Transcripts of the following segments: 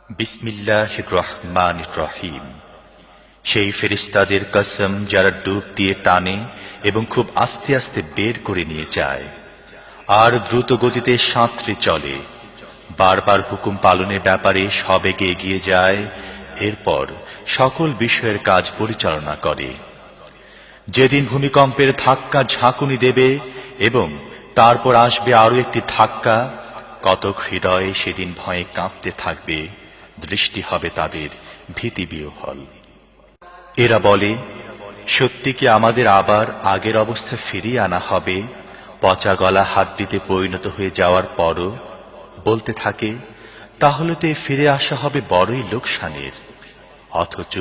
বিসমিল্লাহির রহমানির রহিম। সেই ফেরেশতাদের কসম যারা ডুব দিয়ে টানে এবং খুব আস্তে আস্তে বের করে নিয়ে যায়, আর দ্রুত গতিতে সাঁতরে চলে, বারবার হুকুম পালনের ব্যাপারে সবেগে এগিয়ে যায়, এরপর সকল বিষয়ের কাজ পরিচালনা করে। যেদিন ভূমিকম্পের ধাক্কা ঝাঁকুনি দেবে এবং তারপর আসবে আরো একটি ধাক্কা, কতক হৃদয়ে সেদিন ভয়ে কাঁপতে থাকবে, দৃষ্টি হবে তাদের ভীতিবিহ্বল। এরা বলে, সত্যি কি আমাদের আবার আগের অবস্থায় ফিরিয়ে আনা হবে, পচা গলা হাড্ডিতে পরিণত হয়ে যাওয়ার পরও? বলতে থাকে, তাহলে তো ফিরে আসা হবে বড়ই লোকসানের। অথচ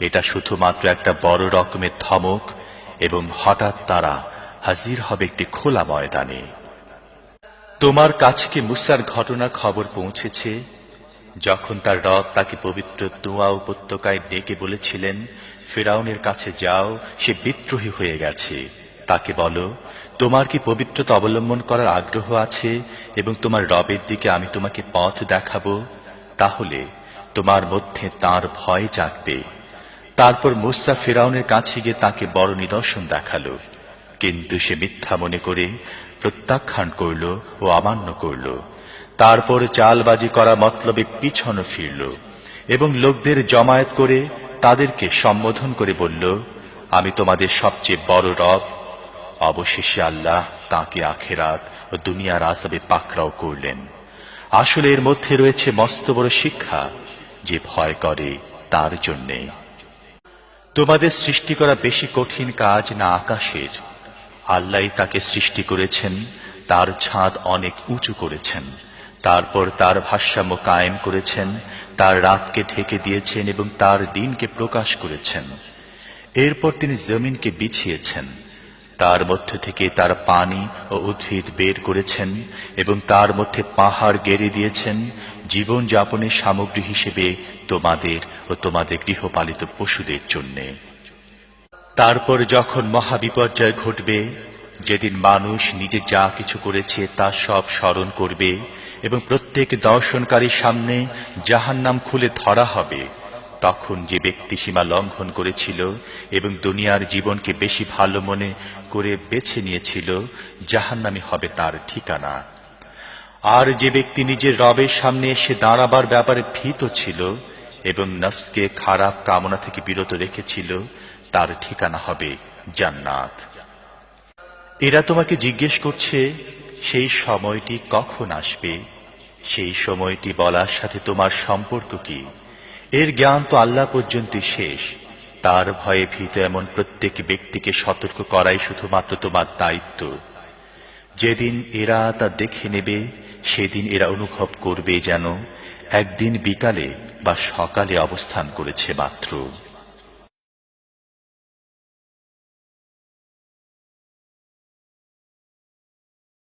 এটা শুধুমাত্র একটা বড় রকমের ধমক, এবং হঠাৎ তারা হাজির হবে একটি খোলা ময়দানে। তোমার কাছে কি মুসার ঘটনার খবর পৌঁছেছে, যখন তার রব তাকে পবিত্র তুয়া উপত্যকায় ডেকে বলেছিলেন, ফিরআউনের কাছে যাও, সে বিদ্রোহী হয়ে গেছে, তাকে বলো, তোমার কি পবিত্রতা অবলম্বন করার আগ্রহ আছে এবং তোমার রবের দিকে আমি তোমাকে পথ দেখাবো, তাহলে তোমার মধ্যে তার ভয় জাগবে। তারপর মুসা ফিরআউনের কাছে গিয়ে তাকে বড় নিদর্শন দেখালো, কিন্তু সে মিথ্যা মনে করে প্রত্যাখ্যান করল ও অমান্য করল। তারপর চালবাজি করা মতলবে পিছনে ফিরল এবং লোকদের জমায়েত করে তাদেরকে সম্বোধন করে বলল, আমি তোমাদের সবচেয়ে বড় রব। অবশেষে আল্লাহ তাকে আখিরাত ও দুনিয়ার আযাবে পাকড়াও করলেন। আসলে এর মধ্যে রয়েছে মস্ত বড় শিক্ষা, যে ভয় করে তার জন্যে। তোমাদের সৃষ্টি করা বেশি কঠিন কাজ না আকাশের? আল্লাহ তাকে সৃষ্টি করেছেন, তার ছাদ অনেক উঁচু করেছেন, তারপর তার ভারসাম্য কায়েম করেছেন, তার রাতকে ঢেকে দিয়েছেন এবং তার দিনকে প্রকাশ করেছেন। এরপর তিনি জমিনকে বিছিয়েছেন, তার মধ্য থেকে তার পানি ও উদ্ভিদ বের করেছেন এবং তার মধ্যে পাহাড় গেড়ে দিয়েছেন জীবন যাপনের সামগ্রী হিসেবে তোমাদের ও তোমাদের গৃহপালিত পশুদের জন্যে। তারপর যখন মহাবিপর্যয় ঘটবে, যেদিন মানুষ নিজে যা কিছু করেছে তা সব স্মরণ করবে এবং প্রত্যেক দর্শনকারীর সামনে জাহান্নাম খুলে ধরা হবে, তখন যে ব্যক্তি সীমা লঙ্ঘন করেছিল এবং দুনিয়ার জীবনকে বেশি ভালো মনে করে বেছে নিয়েছিল, জাহান্নামই হবে তার ঠিকানা। আর যে ব্যক্তি নিজের রবের সামনে এসে দাঁড়াবার ব্যাপারে ভীত ছিল এবং নফসকে খারাপ কামনা থেকে বিরত রেখেছিল, তার ঠিকানা হবে জান্নাত। এরা তোমাকে জিজ্ঞেস করছে, সেই সময়টি কখন আসবে? সেই সময়টি বলার সাথে তোমার সম্পর্ক কি? এর জ্ঞান তো আল্লাহ পর্যন্তই শেষ। তার ভয়ে ভীত এমন প্রত্যেক ব্যক্তিকে সতর্ক করাই শুধুমাত্র তোমার দায়িত্ব। যেদিন এরা তা দেখে নেবে, সেদিন এরা অনুভব করবে যেন একদিন বিকালে বা সকালে অবস্থান করেছে মাত্র।